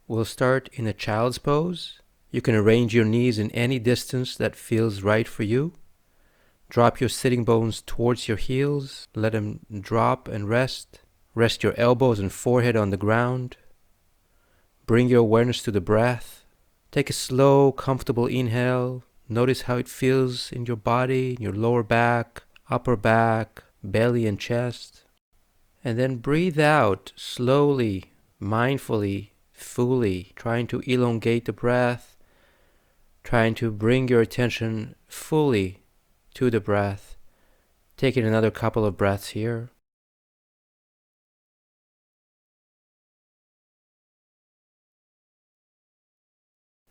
We'll start in a child's pose. You can arrange your knees in any distance that feels right for you. Drop your sitting bones towards your heels. Let them drop and rest. Rest your elbows and forehead on the ground. Bring your awareness to the breath. Take a slow, comfortable inhale. Notice how it feels in your body, in your lower back, upper back, belly and chest. And then breathe out slowly, mindfully, fully, trying to elongate the breath, trying to bring your attention fully to the breath. Taking another couple of breaths here.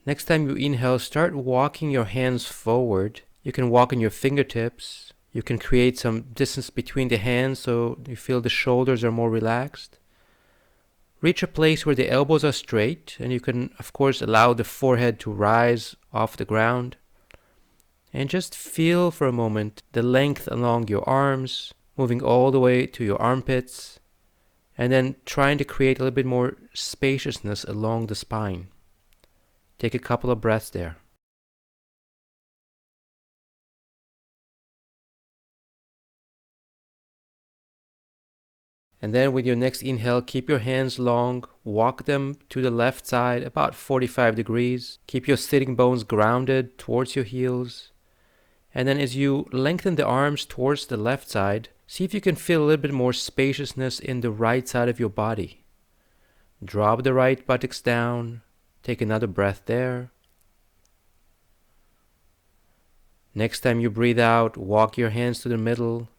Next time you inhale, start walking your hands forward. You can walk on your fingertips. You can create some distance between the hands so you feel the shoulders are more relaxed. Reach a place where the elbows are straight, and you can, of course, allow the forehead to rise off the ground. And just feel for a moment the length along your arms, moving all the way to your armpits, and then trying to create a little bit more spaciousness along the spine. Take a couple of breaths there. And then with your next inhale, keep your hands long, walk them to the left side about 45 degrees. Keep your sitting bones grounded towards your heels. And then as you lengthen the arms towards the left side, see if you can feel a little bit more spaciousness in the right side of your body. Drop the right buttocks down. Take another breath there. Next time you breathe out, walk your hands to the middle.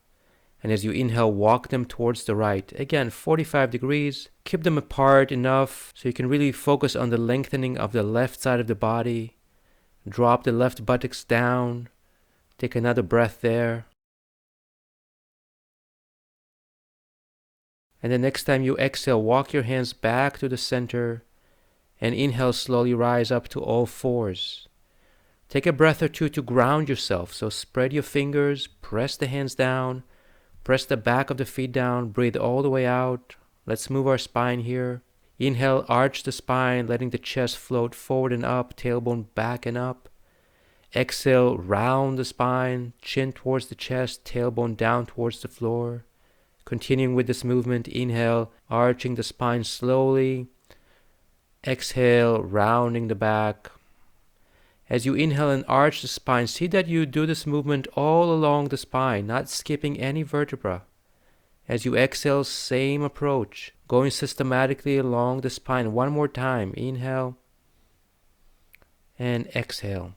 And as you inhale, walk them towards the right. Again, 45 degrees. Keep them apart enough so you can really focus on the lengthening of the left side of the body. Drop the left buttocks down. Take another breath there. And the next time you exhale, walk your hands back to the center. And inhale, slowly rise up to all fours. Take a breath or two to ground yourself. So spread your fingers, press the hands down. Press the back of the feet down, breathe all the way out. Let's move our spine here. Inhale, arch the spine, letting the chest float forward and up, tailbone back and up. Exhale, round the spine, chin towards the chest, tailbone down towards the floor. Continuing with this movement, inhale, arching the spine slowly. Exhale, rounding the back. As you inhale and arch the spine, see that you do this movement all along the spine, not skipping any vertebra. As you exhale, same approach, going systematically along the spine. One more time, inhale and exhale.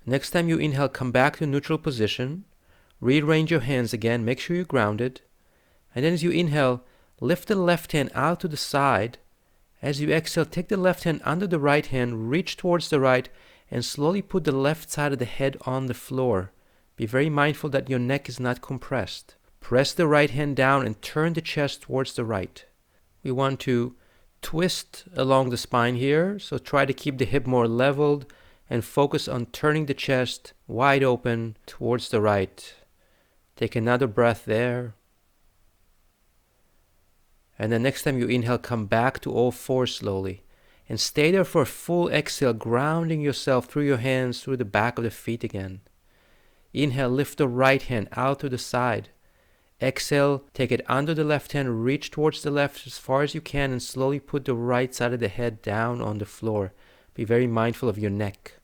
Next time you inhale, come back to neutral position. Rearrange your hands again, make sure you're grounded. And then as you inhale, lift the left hand out to the side. As you exhale, take the left hand under the right hand, reach towards the right, and slowly put the left side of the head on the floor. Be very mindful that your neck is not compressed. Press the right hand down and turn the chest towards the right. We want to twist along the spine here, so try to keep the hip more leveled and focus on turning the chest wide open towards the right. Take another breath there. And then next time you inhale, come back to all fours slowly. And stay there for a full exhale, grounding yourself through your hands, through the back of the feet again. Inhale, lift the right hand out to the side. Exhale, take it under the left hand, reach towards the left as far as you can, and slowly put the right side of the head down on the floor. Be very mindful of your neck.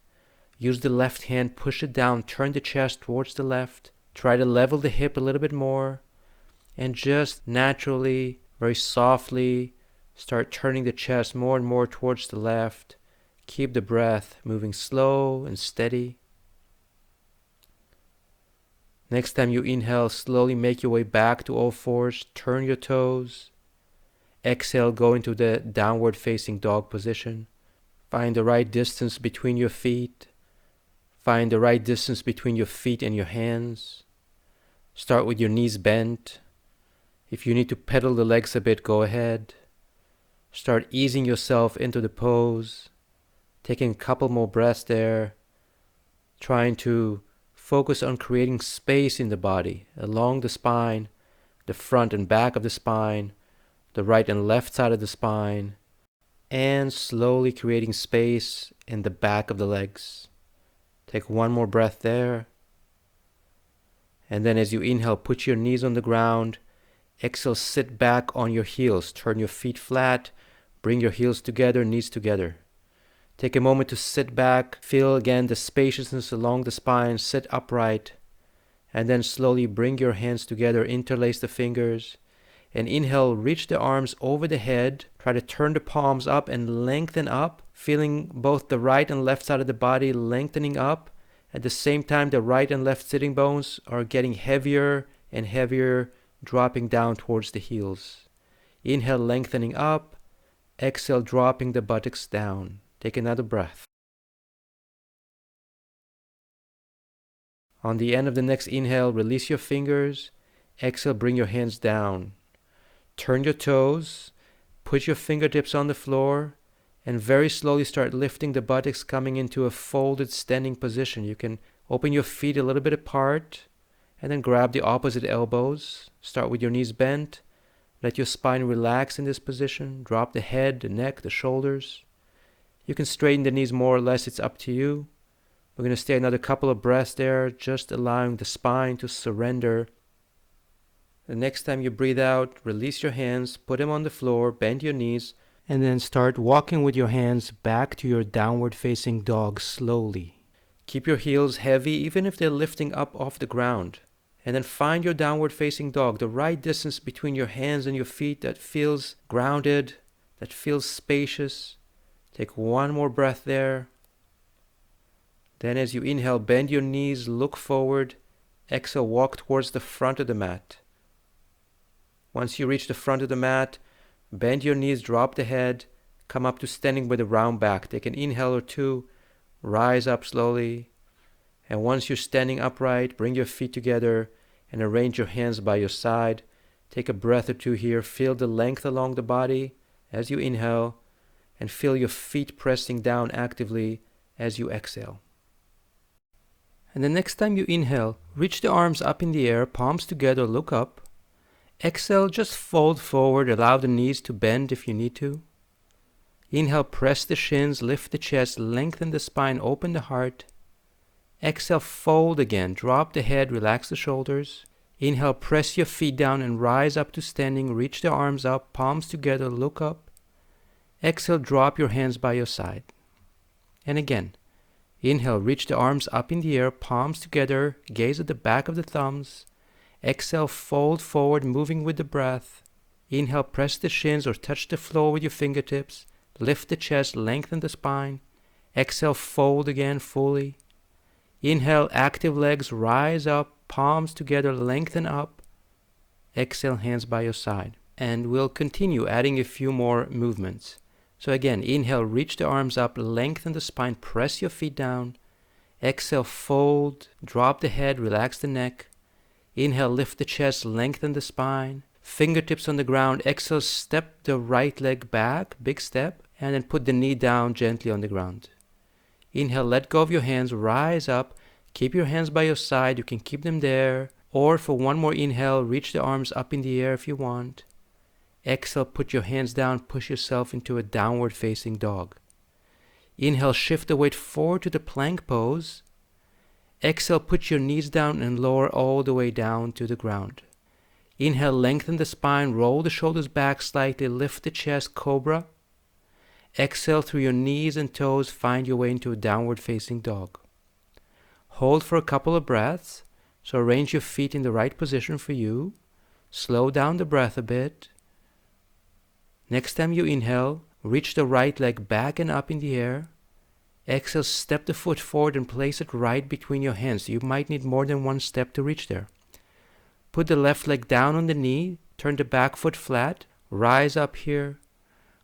Use the left hand, push it down, turn the chest towards the left. Try to level the hip a little bit more. And just naturally, very softly, start turning the chest more and more towards the left. Keep the breath moving slow and steady. Next time you inhale, slowly make your way back to all fours. Turn your toes. Exhale, go into the downward facing dog position. Find the right distance between your feet. Find the right distance between your feet and your hands. Start with your knees bent. If you need to pedal the legs a bit, go ahead. Start easing yourself into the pose. Taking a couple more breaths there. Trying to focus on creating space in the body, along the spine, the front and back of the spine, the right and left side of the spine. and slowly creating space in the back of the legs. Take one more breath there. And then as you inhale, put your knees on the ground. Exhale, sit back on your heels. Turn your feet flat. Bring your heels together, knees together. Take a moment to sit back. Feel again the spaciousness along the spine. Sit upright. And then slowly bring your hands together. Interlace the fingers. And inhale, reach the arms over the head. Try to turn the palms up and lengthen up. Feeling both the right and left side of the body lengthening up. At the same time, the right and left sitting bones are getting heavier and heavier, dropping down towards the heels. Inhale, lengthening up. Exhale, dropping the buttocks down. Take another breath. On the end of the next inhale, release your fingers. Exhale, bring your hands down. Turn your toes. Put your fingertips on the floor. And very slowly start lifting the buttocks, coming into a folded standing position. You can open your feet a little bit apart and then grab the opposite elbows. Start with your knees bent. Let your spine relax in this position. Drop the head, the neck, the shoulders. You can straighten the knees more or less. It's up to you. We're going to stay another couple of breaths there, just allowing the spine to surrender. The next time you breathe out, release your hands, put them on the floor, bend your knees, and then start walking with your hands back to your downward facing dog slowly. Keep your heels heavy even if they're lifting up off the ground. And then find your downward facing dog, the right distance between your hands and your feet that feels grounded, that feels spacious. Take one more breath there. Then as you inhale, bend your knees, look forward. Exhale, walk towards the front of the mat. Once you reach the front of the mat, bend your knees, drop the head, come up to standing with a round back. Take an inhale or two, rise up slowly. And once you're standing upright, bring your feet together and arrange your hands by your side. Take a breath or two here. Feel the length along the body as you inhale, and feel your feet pressing down actively as you exhale. And the next time you inhale, reach the arms up in the air, palms together, look up. Exhale, just fold forward, allow the knees to bend if you need to. Inhale, press the shins, lift the chest, lengthen the spine, open the heart. Exhale, fold again, drop the head, relax the shoulders. Inhale, press your feet down and rise up to standing, reach the arms up, palms together, look up. Exhale, drop your hands by your side. And again, inhale, reach the arms up in the air, palms together, gaze at the back of the thumbs. Exhale, fold forward, moving with the breath. Inhale, press the shins or touch the floor with your fingertips. Lift the chest, lengthen the spine. Exhale, fold again fully. Inhale, active legs, rise up, palms together, lengthen up. Exhale, hands by your side. And we'll continue adding a few more movements. So again, inhale, reach the arms up, lengthen the spine, press your feet down. Exhale, fold, drop the head, relax the neck. Inhale, lift the chest, lengthen the spine. Fingertips on the ground. Exhale, step the right leg back, big step, and then put the knee down gently on the ground. Inhale, let go of your hands, rise up. Keep your hands by your side. You can keep them there. Or for one more inhale, reach the arms up in the air if you want. Exhale, put your hands down, push yourself into a downward facing dog. Inhale, shift the weight forward to the plank pose. Exhale, put your knees down and lower all the way down to the ground. Inhale, lengthen the spine, roll the shoulders back slightly, lift the chest, cobra. Exhale through your knees and toes, find your way into a downward facing dog. Hold for a couple of breaths, so arrange your feet in the right position for you. Slow down the breath a bit. Next time you inhale, reach the right leg back and up in the air. Exhale, step the foot forward and place it right between your hands. You might need more than one step to reach there. Put the left leg down on the knee, turn the back foot flat, rise up here.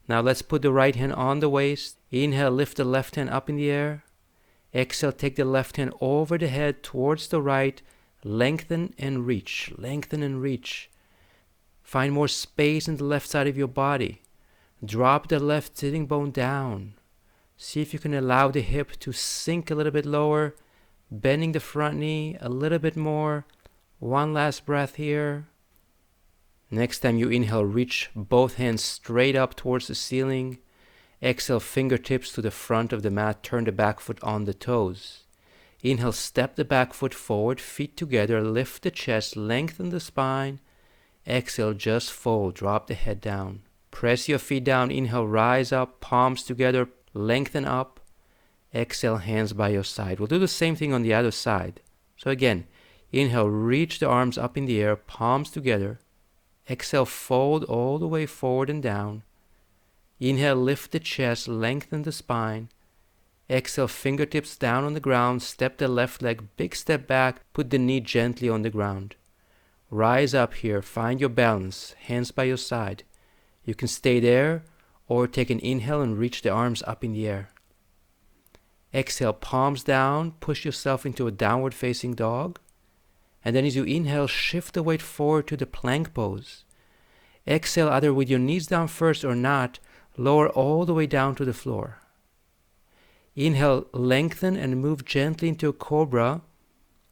Now let's put the right hand on the waist. Inhale, lift the left hand up in the air. Exhale, take the left hand over the head towards the right. Lengthen and reach, lengthen and reach. Find more space in the left side of your body. Drop the left sitting bone down. See if you can allow the hip to sink a little bit lower, bending the front knee a little bit more. One last breath here. Next time you inhale, reach both hands straight up towards the ceiling. Exhale, fingertips to the front of the mat. Turn the back foot on the toes. Inhale, step the back foot forward, feet together, lift the chest, lengthen the spine. Exhale, just fold, drop the head down. Press your feet down. Inhale, rise up, palms together, lengthen up. Exhale, hands by your side. We'll do the same thing on the other side. So again, inhale, reach the arms up in the air, palms together. Exhale, fold all the way forward and down. Inhale, lift the chest, lengthen the spine. Exhale, fingertips down on the ground, step the left leg, big step back, put the knee gently on the ground. Rise up here, find your balance, hands by your side. You can stay there or take an inhale and reach the arms up in the air. Exhale, palms down, push yourself into a downward facing dog. And then as you inhale, shift the weight forward to the plank pose. Exhale, either with your knees down first or not, lower all the way down to the floor. Inhale, lengthen and move gently into a cobra.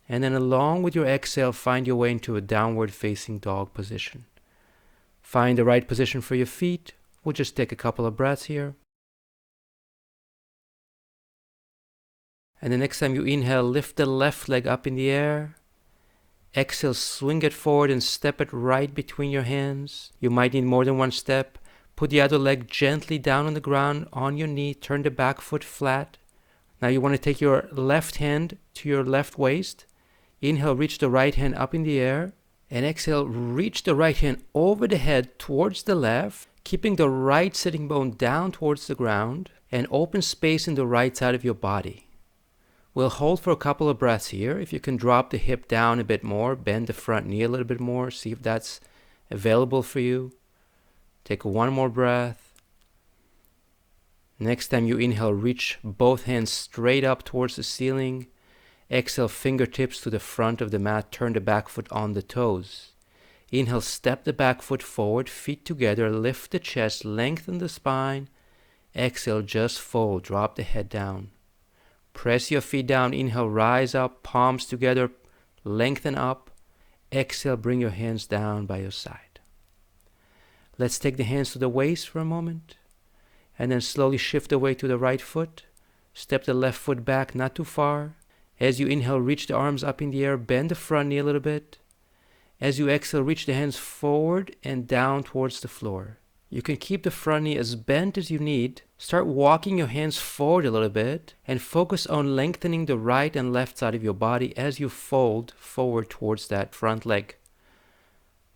And then along with your exhale, find your way into a downward facing dog position. Find the right position for your feet. We'll just take a couple of breaths here. And the next time you inhale, lift the left leg up in the air. Exhale, swing it forward and step it right between your hands. You might need more than one step. Put the other leg gently down on the ground on your knee. Turn the back foot flat. Now you want to take your left hand to your left waist. Inhale, reach the right hand up in the air. And exhale, reach the right hand over the head towards the left, keeping the right sitting bone down towards the ground and open space in the right side of your body. We'll hold for a couple of breaths here. If you can drop the hip down a bit more, bend the front knee a little bit more, see if that's available for you. Take one more breath. Next time you inhale, reach both hands straight up towards the ceiling. Exhale, fingertips to the front of the mat. Turn the back foot on the toes. Inhale, step the back foot forward, feet together, lift the chest, lengthen the spine. Exhale, just fold, drop the head down. Press your feet down. Inhale, rise up, palms together, lengthen up. Exhale, bring your hands down by your side. Let's take the hands to the waist for a moment. And then slowly shift the weight to the right foot. Step the left foot back, not too far. As you inhale, reach the arms up in the air, bend the front knee a little bit. As you exhale, reach the hands forward and down towards the floor. You can keep the front knee as bent as you need. Start walking your hands forward a little bit and focus on lengthening the right and left side of your body as you fold forward towards that front leg.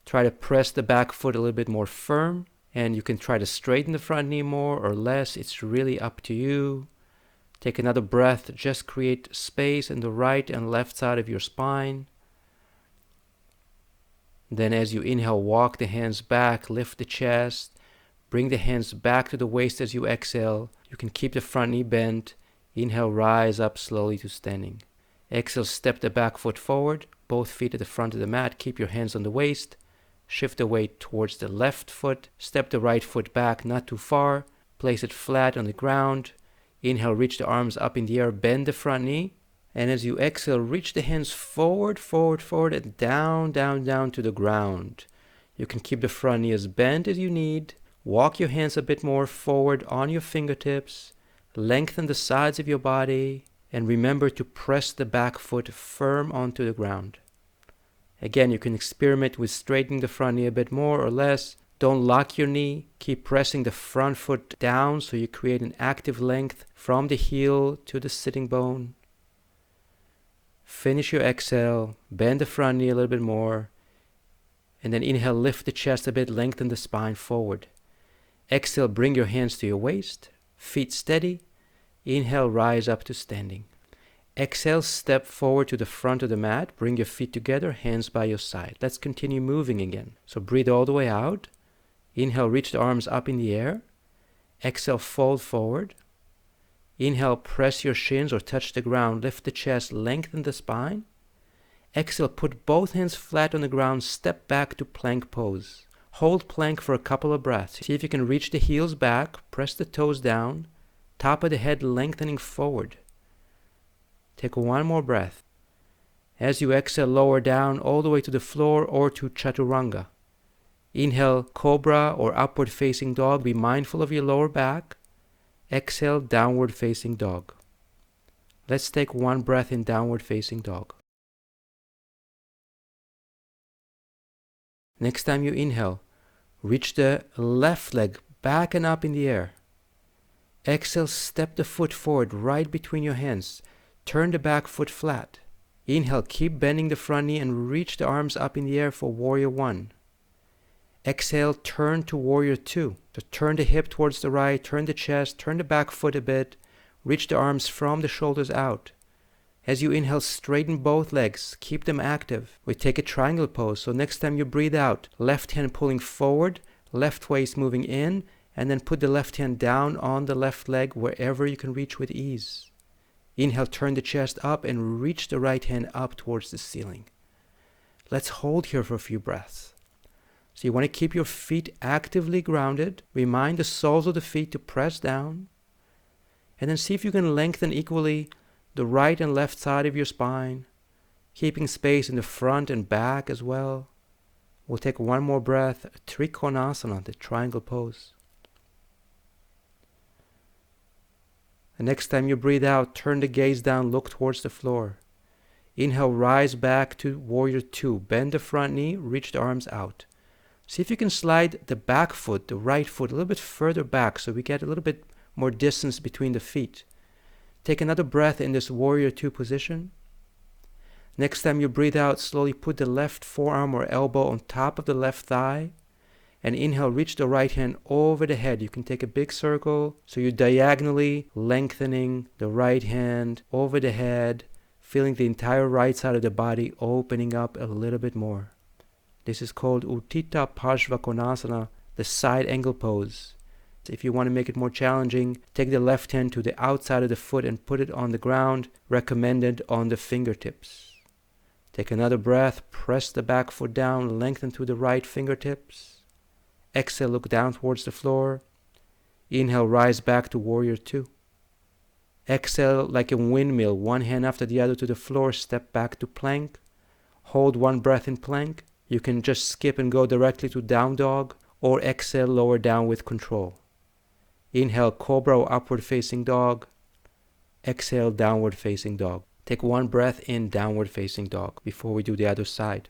Try to press the back foot a little bit more firm, and you can try to straighten the front knee more or less. It's really up to you. Take another breath. Just create space in the right and left side of your spine. Then as you inhale, walk the hands back, lift the chest. Bring the hands back to the waist as you exhale. You can keep the front knee bent. Inhale, rise up slowly to standing. Exhale, step the back foot forward, both feet at the front of the mat. Keep your hands on the waist. Shift the weight towards the left foot. Step the right foot back, not too far. Place it flat on the ground. Inhale, reach the arms up in the air. Bend the front knee. And as you exhale, reach the hands forward, forward, forward, and down, down, down to the ground. You can keep the front knee as bent as you need. Walk your hands a bit more forward on your fingertips. Lengthen the sides of your body. And remember to press the back foot firm onto the ground. Again, you can experiment with straightening the front knee a bit more or less. Don't lock your knee. Keep pressing the front foot down so you create an active length from the heel to the sitting bone. Finish your exhale. Bend the front knee a little bit more. And then inhale, lift the chest a bit, lengthen the spine forward. Exhale, bring your hands to your waist, feet steady. Inhale, rise up to standing. Exhale, step forward to the front of the mat. Bring your feet together, hands by your side. Let's continue moving again. So breathe all the way out. Inhale, reach the arms up in the air. Exhale, fold forward. Inhale, press your shins or touch the ground. Lift the chest, lengthen the spine. Exhale, put both hands flat on the ground. Step back to plank pose. Hold plank for a couple of breaths. See if you can reach the heels back. Press the toes down. Top of the head lengthening forward. Take one more breath. As you exhale, lower down all the way to the floor or to chaturanga. Inhale, cobra or upward facing dog. Be mindful of your lower back. Exhale, downward facing dog. Let's take one breath in downward facing dog. Next time you inhale, reach the left leg back and up in the air. Exhale, step the foot forward right between your hands. Turn the back foot flat. Inhale, keep bending the front knee and reach the arms up in the air for Warrior 1. Exhale, turn to Warrior 2. So turn the hip towards the right, turn the chest, turn the back foot a bit, reach the arms from the shoulders out. As you inhale, straighten both legs, keep them active. We take a triangle pose, so next time you breathe out, left hand pulling forward, left waist moving in, and then put the left hand down on the left leg wherever you can reach with ease. Inhale, turn the chest up and reach the right hand up towards the ceiling. Let's hold here for a few breaths. So you want to keep your feet actively grounded. Remind the soles of the feet to press down. And then see if you can lengthen equally the right and left side of your spine, keeping space in the front and back as well. We'll take one more breath, Trikonasana, the triangle pose. The next time you breathe out, turn the gaze down, look towards the floor. Inhale, rise back to Warrior 2. Bend the front knee, reach the arms out. See if you can slide the back foot, the right foot, a little bit further back so we get a little bit more distance between the feet. Take another breath in this Warrior 2 position. Next time you breathe out, slowly put the left forearm or elbow on top of the left thigh. And inhale, reach the right hand over the head. You can take a big circle. So you're diagonally lengthening the right hand over the head, feeling the entire right side of the body opening up a little bit more. This is called Utthita Parshvakonasana, the side angle pose. So if you want to make it more challenging, take the left hand to the outside of the foot and put it on the ground, recommended on the fingertips. Take another breath, press the back foot down, lengthen to the right fingertips. Exhale, look down towards the floor. Inhale, rise back to Warrior 2. Exhale like a windmill, one hand after the other to the floor, step back to plank. Hold one breath in plank. You can just skip and go directly to down dog, or exhale, lower down with control. Inhale, cobra or upward facing dog. Exhale, downward facing dog. Take one breath in downward facing dog before we do the other side.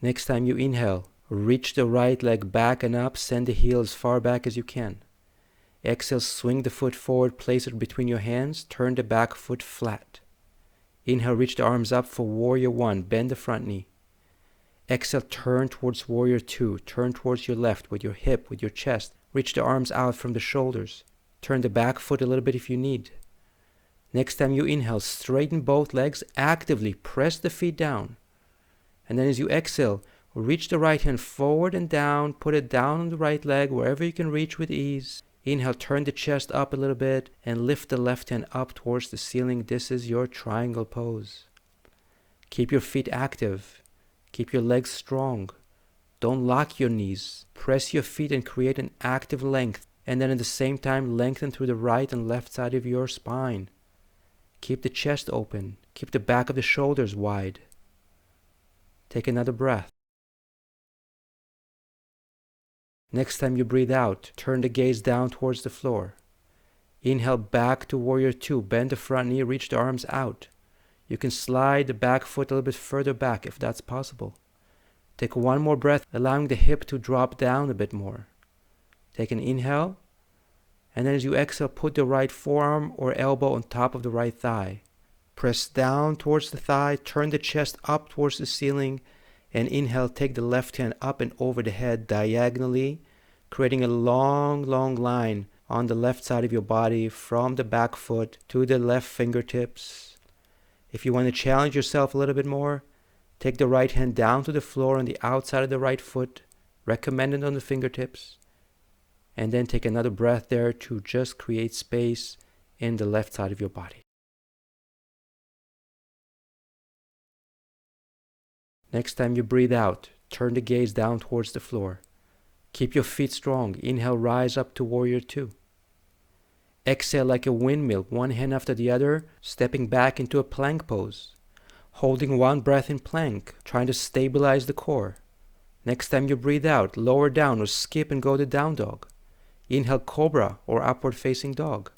Next time you inhale, reach the right leg back and up, send the heel as far back as you can. Exhale, swing the foot forward, place it between your hands, turn the back foot flat. Inhale, reach the arms up for Warrior 1, bend the front knee. Exhale, turn towards Warrior 2, turn towards your left with your hip, with your chest. Reach the arms out from the shoulders. Turn the back foot a little bit if you need. Next time you inhale, straighten both legs, actively press the feet down. And then as you exhale, reach the right hand forward and down, put it down on the right leg wherever you can reach with ease. Inhale, turn the chest up a little bit and lift the left hand up towards the ceiling. This is your triangle pose. Keep your feet active. Keep your legs strong. Don't lock your knees. Press your feet and create an active length. And then at the same time, lengthen through the right and left side of your spine. Keep the chest open. Keep the back of the shoulders wide. Take another breath. Next time you breathe out, turn the gaze down towards the floor. Inhale back to Warrior 2. Bend the front knee, reach the arms out. You can slide the back foot a little bit further back if that's possible. Take one more breath, allowing the hip to drop down a bit more. Take an inhale, and then as you exhale, put the right forearm or elbow on top of the right thigh. Press down towards the thigh, turn the chest up towards the ceiling, and inhale, take the left hand up and over the head diagonally, creating a long, long line on the left side of your body from the back foot to the left fingertips. If you want to challenge yourself a little bit more, take the right hand down to the floor on the outside of the right foot, recommended on the fingertips, and then take another breath there to just create space in the left side of your body. Next time you breathe out, turn the gaze down towards the floor. Keep your feet strong. Inhale, rise up to Warrior 2. Exhale like a windmill, one hand after the other, stepping back into a plank pose. Holding one breath in plank, trying to stabilize the core. Next time you breathe out, lower down or skip and go to down dog. Inhale cobra or upward facing dog.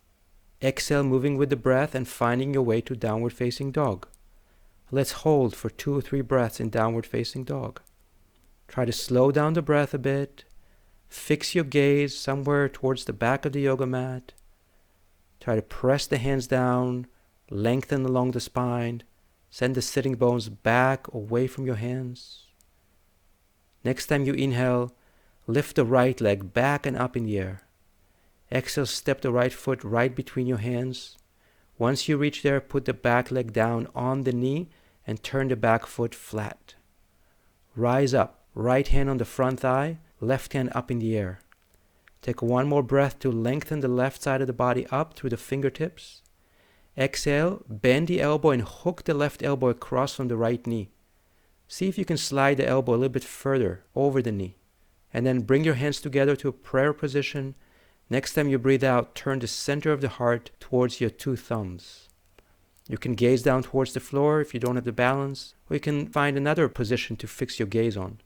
Exhale, moving with the breath and finding your way to downward facing dog. Let's hold for 2 or 3 breaths in downward facing dog. Try to slow down the breath a bit. Fix your gaze somewhere towards the back of the yoga mat. Try to press the hands down, lengthen along the spine. Send the sitting bones back away from your hands. Next time you inhale, lift the right leg back and up in the air. Exhale, step the right foot right between your hands. Once you reach there, put the back leg down on the knee and turn the back foot flat. Rise up, right hand on the front thigh, left hand up in the air. Take one more breath to lengthen the left side of the body up through the fingertips. Exhale, bend the elbow and hook the left elbow across from the right knee. See if you can slide the elbow a little bit further over the knee. And then bring your hands together to a prayer position. Next time you breathe out, turn the center of the heart towards your 2 thumbs. You can gaze down towards the floor if you don't have the balance, or you can find another position to fix your gaze on.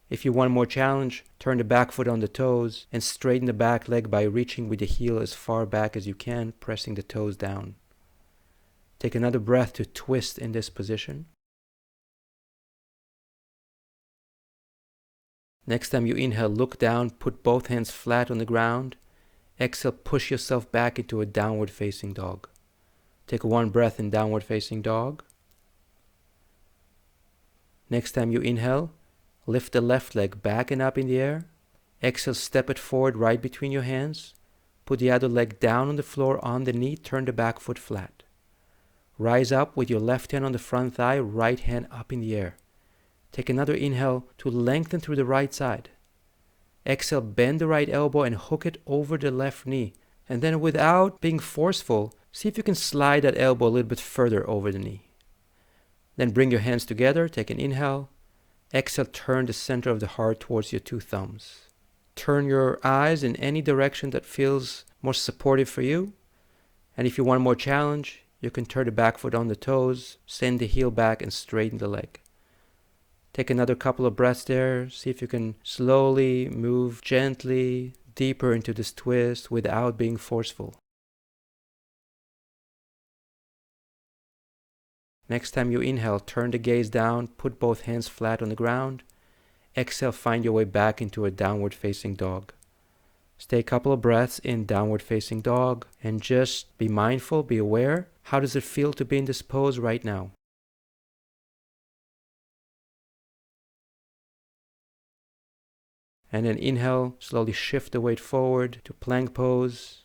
If you want more challenge, turn the back foot on the toes and straighten the back leg by reaching with the heel as far back as you can, pressing the toes down. Take another breath to twist in this position. Next time you inhale, look down, put both hands flat on the ground. Exhale, push yourself back into a downward facing dog. Take 1 breath in downward facing dog. Next time you inhale, lift the left leg back and up in the air. Exhale, step it forward right between your hands. Put the other leg down on the floor on the knee, turn the back foot flat. Rise up with your left hand on the front thigh, right hand up in the air. Take another inhale to lengthen through the right side. Exhale, bend the right elbow and hook it over the left knee. And then without being forceful, see if you can slide that elbow a little bit further over the knee. Then bring your hands together, take an inhale. Exhale, turn the center of the heart towards your 2 thumbs. Turn your eyes in any direction that feels more supportive for you. And if you want more challenge, you can turn the back foot on the toes, send the heel back and straighten the leg. Take another couple of breaths there. See if you can slowly move gently deeper into this twist without being forceful. Next time you inhale, turn the gaze down, put both hands flat on the ground. Exhale, find your way back into a downward facing dog. Stay a couple of breaths in downward facing dog and just be mindful, be aware. How does it feel to be in this pose right now? And then inhale, slowly shift the weight forward to plank pose.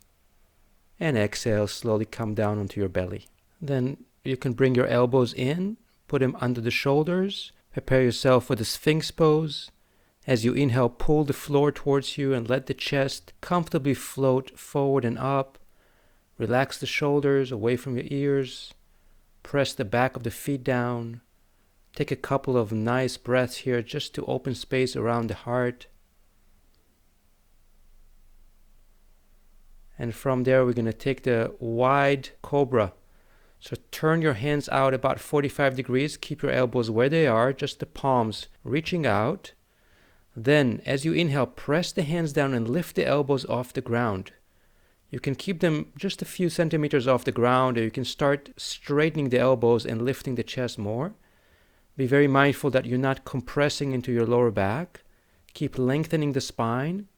And exhale, slowly come down onto your belly. Then you can bring your elbows in, put them under the shoulders. Prepare yourself for the Sphinx pose. As you inhale, pull the floor towards you and let the chest comfortably float forward and up. Relax the shoulders away from your ears. Press the back of the feet down. Take a couple of nice breaths here just to open space around the heart. And from there, we're going to take the wide cobra. So turn your hands out about 45 degrees. Keep your elbows where they are, just the palms reaching out. Then, as you inhale, press the hands down and lift the elbows off the ground. You can keep them just a few centimeters off the ground, or you can start straightening the elbows and lifting the chest more. Be very mindful that you're not compressing into your lower back. Keep lengthening the spine.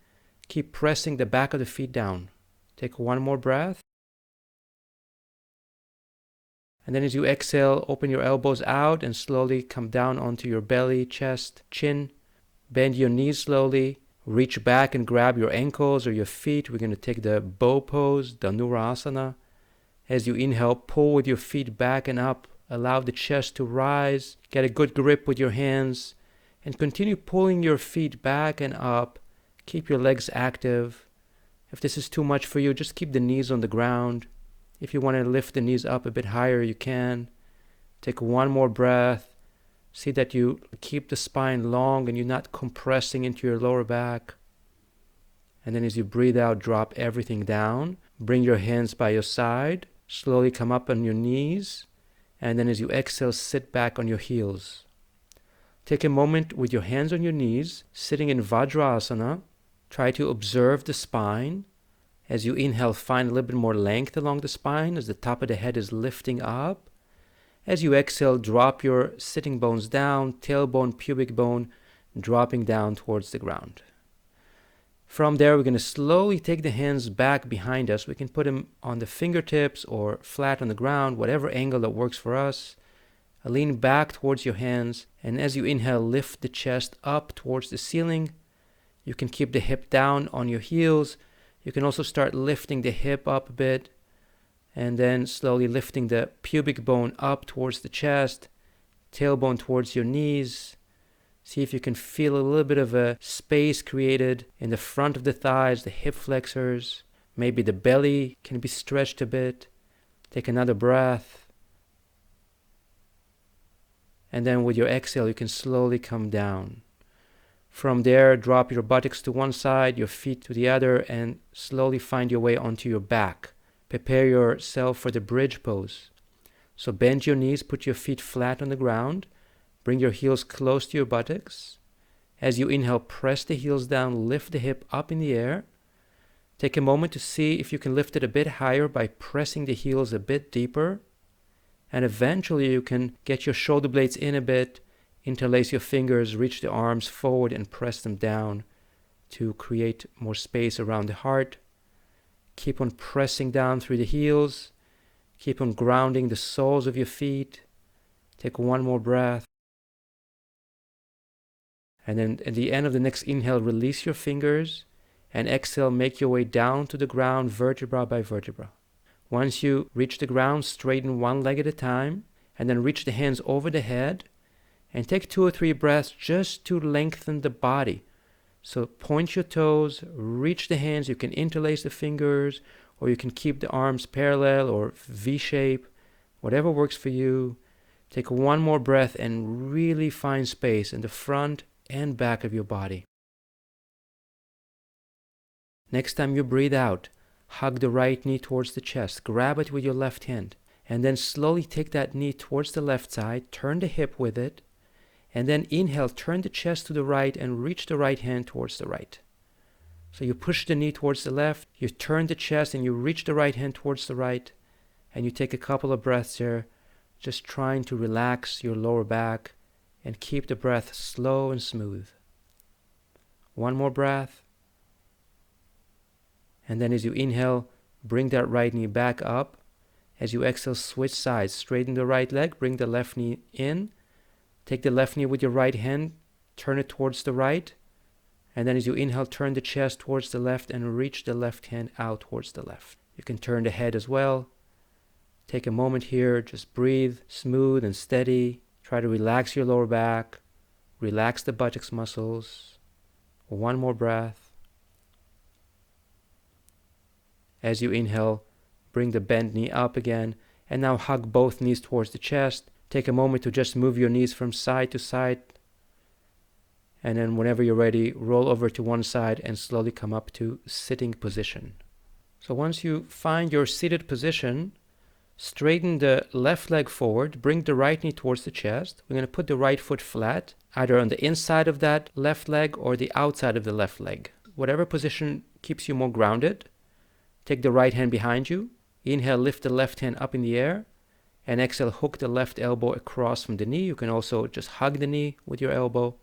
Keep pressing the back of the feet down. Take one more breath. And then as you exhale, open your elbows out and slowly come down onto your belly, chest, chin. Bend your knees slowly. Reach back and grab your ankles or your feet. We're going to take the bow pose, Dhanurasana. As you inhale, pull with your feet back and up. Allow the chest to rise. Get a good grip with your hands. And continue pulling your feet back and up. Keep your legs active. If this is too much for you, just keep the knees on the ground. If you want to lift the knees up a bit higher, you can. Take one more breath. See that you keep the spine long and you're not compressing into your lower back. And then as you breathe out, drop everything down. Bring your hands by your side. Slowly come up on your knees. And then as you exhale, sit back on your heels. Take a moment with your hands on your knees, sitting in Vajrasana. Try to observe the spine. As you inhale, find a little bit more length along the spine as the top of the head is lifting up. As you exhale, drop your sitting bones down, tailbone, pubic bone, dropping down towards the ground. From there, we're going to slowly take the hands back behind us. We can put them on the fingertips or flat on the ground, whatever angle that works for us. Lean back towards your hands, and as you inhale, lift the chest up towards the ceiling. You can keep the hip down on your heels. You can also start lifting the hip up a bit, and then slowly lifting the pubic bone up towards the chest, tailbone towards your knees. See if you can feel a little bit of a space created in the front of the thighs, the hip flexors. Maybe the belly can be stretched a bit. Take another breath. And then with your exhale, you can slowly come down. From there, drop your buttocks to one side, your feet to the other, and slowly find your way onto your back. Prepare yourself for the bridge pose. So bend your knees, put your feet flat on the ground. Bring your heels close to your buttocks. As you inhale, press the heels down, lift the hip up in the air. Take a moment to see if you can lift it a bit higher by pressing the heels a bit deeper. And eventually you can get your shoulder blades in a bit, interlace your fingers, reach the arms forward and press them down to create more space around the heart. Keep on pressing down through the heels. Keep on grounding the soles of your feet. Take one more breath. And then at the end of the next inhale, release your fingers, and exhale, make your way down to the ground, vertebra by vertebra. Once you reach the ground, straighten one leg at a time, and then reach the hands over the head, and take 2 or 3 breaths just to lengthen the body. So point your toes, reach the hands. You can interlace the fingers, or you can keep the arms parallel or V-shape, whatever works for you. Take one more breath and really find space in the front and back of your body. Next time you breathe out, hug the right knee towards the chest. Grab it with your left hand. And then slowly take that knee towards the left side. Turn the hip with it. And then inhale, turn the chest to the right and reach the right hand towards the right. So you push the knee towards the left. You turn the chest and you reach the right hand towards the right. And you take a couple of breaths here, just trying to relax your lower back and keep the breath slow and smooth. One more breath. And then as you inhale, bring that right knee back up. As you exhale, switch sides. Straighten the right leg, bring the left knee in. Take the left knee with your right hand, turn it towards the right. And then as you inhale, turn the chest towards the left and reach the left hand out towards the left. You can turn the head as well. Take a moment here, just breathe, smooth and steady. Try to relax your lower back, relax the buttocks muscles. One more breath. As you inhale, bring the bent knee up again, and now hug both knees towards the chest. Take a moment to just move your knees from side to side. And then whenever you're ready, roll over to one side and slowly come up to sitting position. So once you find your seated position, straighten the left leg forward, bring the right knee towards the chest. We're going to put the right foot flat, either on the inside of that left leg or the outside of the left leg. Whatever position keeps you more grounded. Take the right hand behind you. Inhale, lift the left hand up in the air. And exhale, hook the left elbow across from the knee. You can also just hug the knee with your elbow.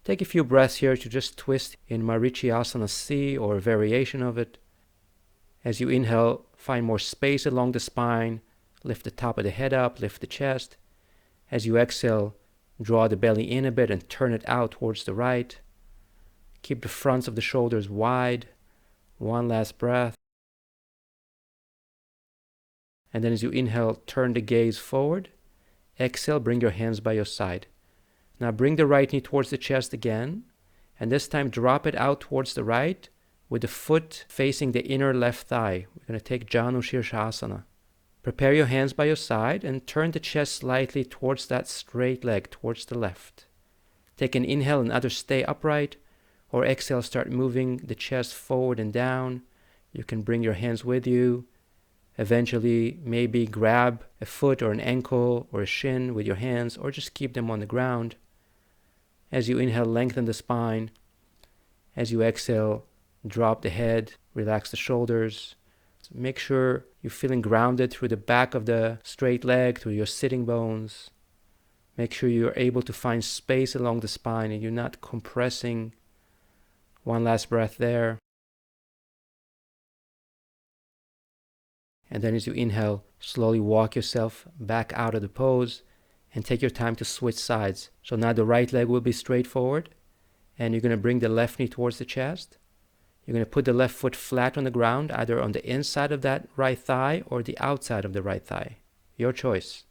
Take a few breaths here to just twist in Marichiasana C or a variation of it. As you inhale, find more space along the spine. Lift the top of the head up, lift the chest. As you exhale, draw the belly in a bit and turn it out towards the right. Keep the fronts of the shoulders wide. One last breath. And then as you inhale, turn the gaze forward. Exhale, bring your hands by your side. Now bring the right knee towards the chest again. And this time drop it out towards the right with the foot facing the inner left thigh. We're going to take Janu Shirshasana. Prepare your hands by your side and turn the chest slightly towards that straight leg, towards the left. Take an inhale and either stay upright or exhale, start moving the chest forward and down. You can bring your hands with you. Eventually, maybe grab a foot or an ankle or a shin with your hands, or just keep them on the ground. As you inhale, lengthen the spine. As you exhale, drop the head, relax the shoulders. Make sure you're feeling grounded through the back of the straight leg, through your sitting bones. Make sure you're able to find space along the spine and you're not compressing. One last breath there. And then as you inhale, slowly walk yourself back out of the pose and take your time to switch sides. So now the right leg will be straight forward and you're going to bring the left knee towards the chest. You're going to put the left foot flat on the ground, either on the inside of that right thigh or the outside of the right thigh. Your choice.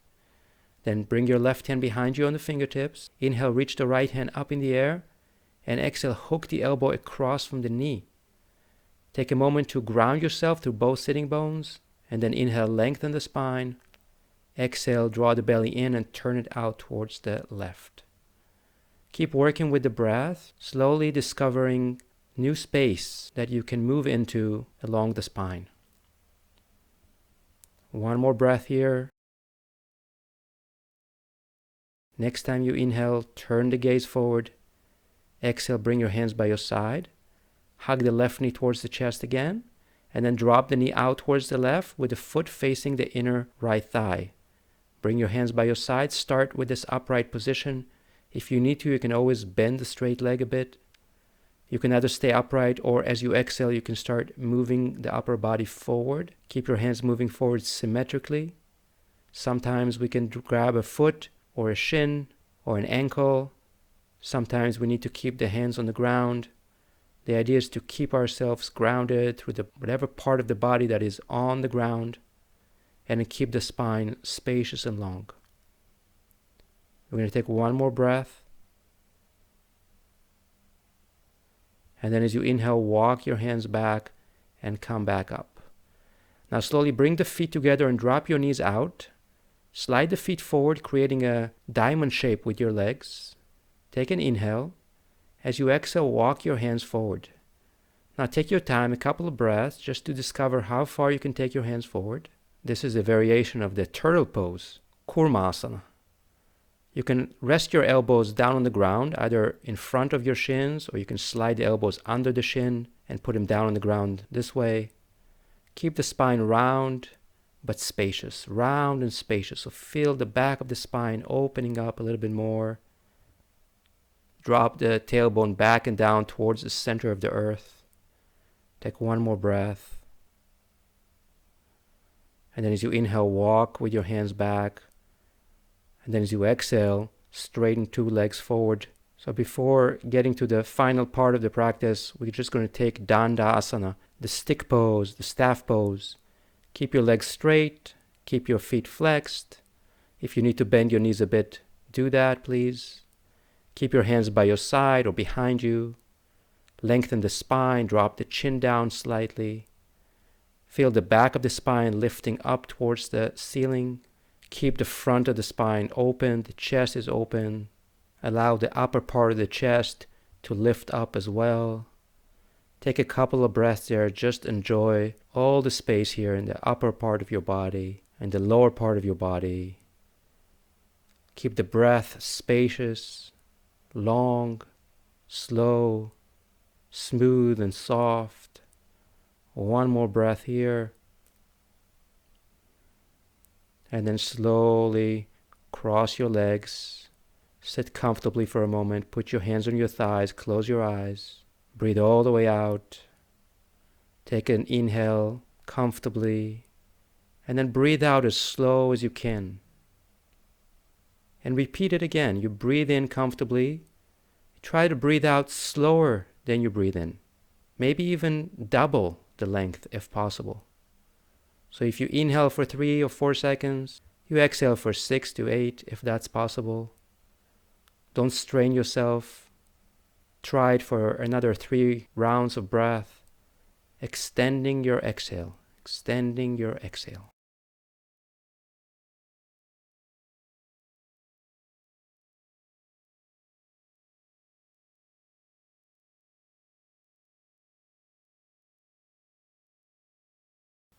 Then bring your left hand behind you on the fingertips. Inhale, reach the right hand up in the air. And exhale, hook the elbow across from the knee. Take a moment to ground yourself through both sitting bones. And then inhale, lengthen the spine. Exhale, draw the belly in and turn it out towards the left. Keep working with the breath, slowly discovering new space that you can move into along the spine. One more breath here. Next time you inhale, turn the gaze forward. Exhale, bring your hands by your side. Hug the left knee towards the chest again. And then drop the knee out towards the left with the foot facing the inner right thigh. Bring your hands by your side. Start with this upright position. If you need to, you can always bend the straight leg a bit. You can either stay upright or as you exhale, you can start moving the upper body forward. Keep your hands moving forward symmetrically. Sometimes we can grab a foot or a shin or an ankle. Sometimes we need to keep the hands on the ground. The idea is to keep ourselves grounded through whatever part of the body that is on the ground and keep the spine spacious and long. We're going to take one more breath. And then as you inhale, walk your hands back and come back up. Now slowly bring the feet together and drop your knees out. Slide the feet forward, creating a diamond shape with your legs. Take an inhale. As you exhale, walk your hands forward. Now take your time, a couple of breaths, just to discover how far you can take your hands forward. This is a variation of the turtle pose, Kurmasana. You can rest your elbows down on the ground, either in front of your shins, or you can slide the elbows under the shin and put them down on the ground this way. Keep the spine round but spacious, round and spacious. So feel the back of the spine opening up a little bit more. Drop the tailbone back and down towards the center of the earth. Take one more breath. And then as you inhale, walk with your hands back. And then as you exhale, straighten two legs forward. So before getting to the final part of the practice, we're just going to take Dandasana, the stick pose, the staff pose. Keep your legs straight, keep your feet flexed. If you need to bend your knees a bit, do that, please. Keep your hands by your side or behind you. Lengthen the spine, drop the chin down slightly. Feel the back of the spine lifting up towards the ceiling. Keep the front of the spine open, the chest is open. Allow the upper part of the chest to lift up as well. Take a couple of breaths there, just enjoy all the space here in the upper part of your body and the lower part of your body. Keep the breath spacious, long, slow, smooth and soft. One more breath here. And then slowly cross your legs. Sit comfortably for a moment. Put your hands on your thighs. Close your eyes. Breathe all the way out. Take an inhale comfortably. And then breathe out as slow as you can. And repeat it again. You breathe in comfortably. Try to breathe out slower than you breathe in. Maybe even double the length if possible. So if you inhale for 3 or 4 seconds, you exhale for 6 to 8 if that's possible. Don't strain yourself. Try it for another 3 rounds of breath. Extending your exhale. Extending your exhale.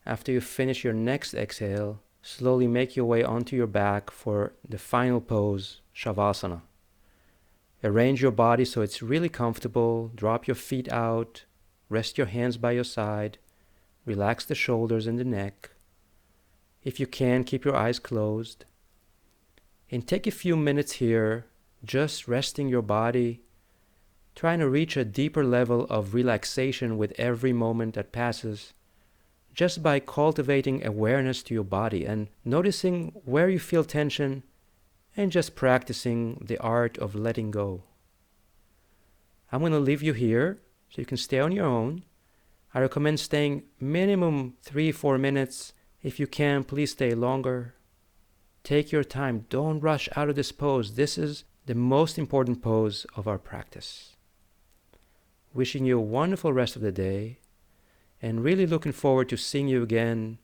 After you finish your next exhale, slowly make your way onto your back for the final pose, Shavasana. Arrange your body so it's really comfortable. Drop your feet out. Rest your hands by your side. Relax the shoulders and the neck. If you can, keep your eyes closed. And take a few minutes here, just resting your body, trying to reach a deeper level of relaxation with every moment that passes, just by cultivating awareness to your body and noticing where you feel tension and just practicing the art of letting go. I'm going to leave you here so you can stay on your own. I recommend staying minimum 3-4 minutes. If you can, please stay longer. Take your time. Don't rush out of this pose. This is the most important pose of our practice. Wishing you a wonderful rest of the day and really looking forward to seeing you again